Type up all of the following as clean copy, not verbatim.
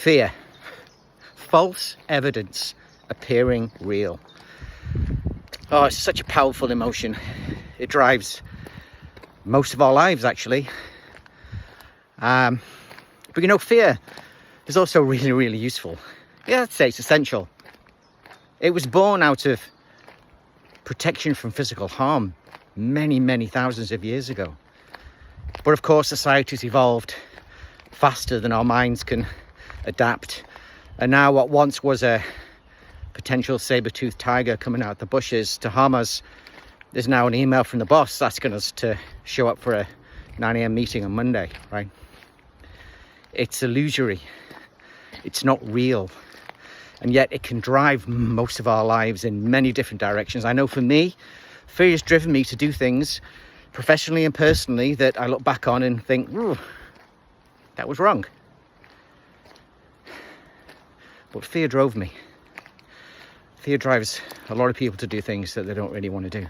Fear. False evidence appearing real. Oh, it's such a powerful emotion. It drives most of our lives, actually. But you know, fear is also really, really useful. Yeah, I'd say it's essential. It was born out of protection from physical harm many, many thousands of years ago. But of course, society's evolved faster than our minds can adapt. And now what once was a potential saber-toothed tiger coming out of the bushes to harm us is now an email from the boss asking us to show up for a 9 a.m. meeting on Monday, right? It's illusory. It's not real. And yet it can drive most of our lives in many different directions. I know for me, fear has driven me to do things professionally and personally that I look back on and think, ooh, that was wrong. But fear drove me. Fear drives a lot of people to do things that they don't really want to do.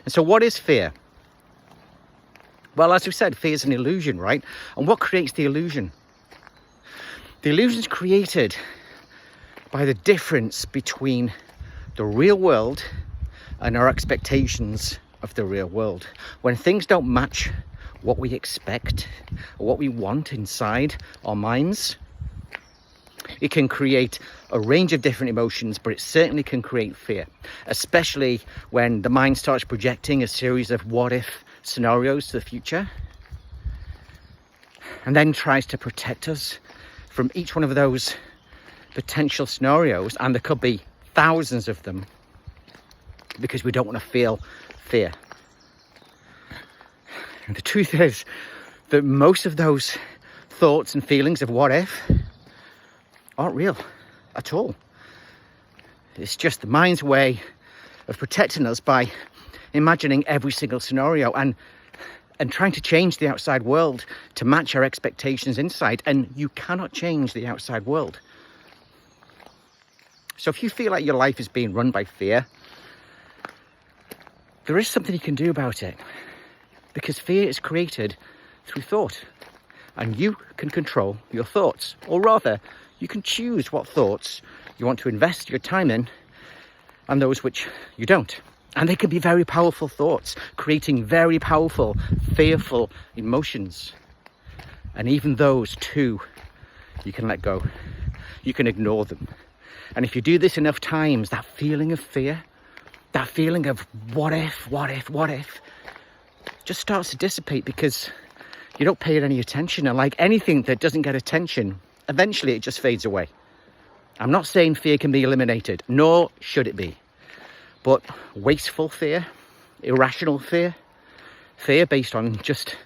And so what is fear? Well, as we said, fear is an illusion, right? And what creates the illusion? The illusion is created by the difference between the real world and our expectations of the real world. When things don't match what we expect or what we want inside our minds, it can create a range of different emotions, but it certainly can create fear, especially when the mind starts projecting a series of what-if scenarios to the future and then tries to protect us from each one of those potential scenarios, and there could be thousands of them, because we don't want to feel fear. And the truth is that most of those thoughts and feelings of what if aren't real at all. It's just the mind's way of protecting us by imagining every single scenario and trying to change the outside world to match our expectations inside. And you cannot change the outside world. So if you feel like your life is being run by fear, there is something you can do about it, because fear is created through thought, and you can control your thoughts, or rather, you can choose what thoughts you want to invest your time in and those which you don't. And they can be very powerful thoughts, creating very powerful, fearful emotions. And even those too, you can let go. You can ignore them. And if you do this enough times, that feeling of fear, that feeling of what if, just starts to dissipate, because you don't pay it any attention. And like anything that doesn't get attention, eventually it just fades away. I'm not saying fear can be eliminated, nor should it be. But wasteful fear, irrational fear, fear based on just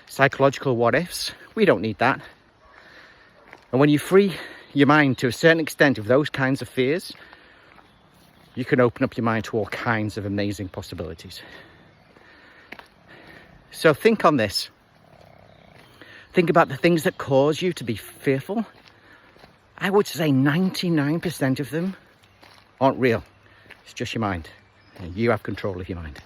psychological what-ifs, we don't need that. And when you free your mind to a certain extent of those kinds of fears, you can open up your mind to all kinds of amazing possibilities. So think on this. Think about the things that cause you to be fearful. I would say 99% of them aren't real. It's just your mind. And you have control of your mind.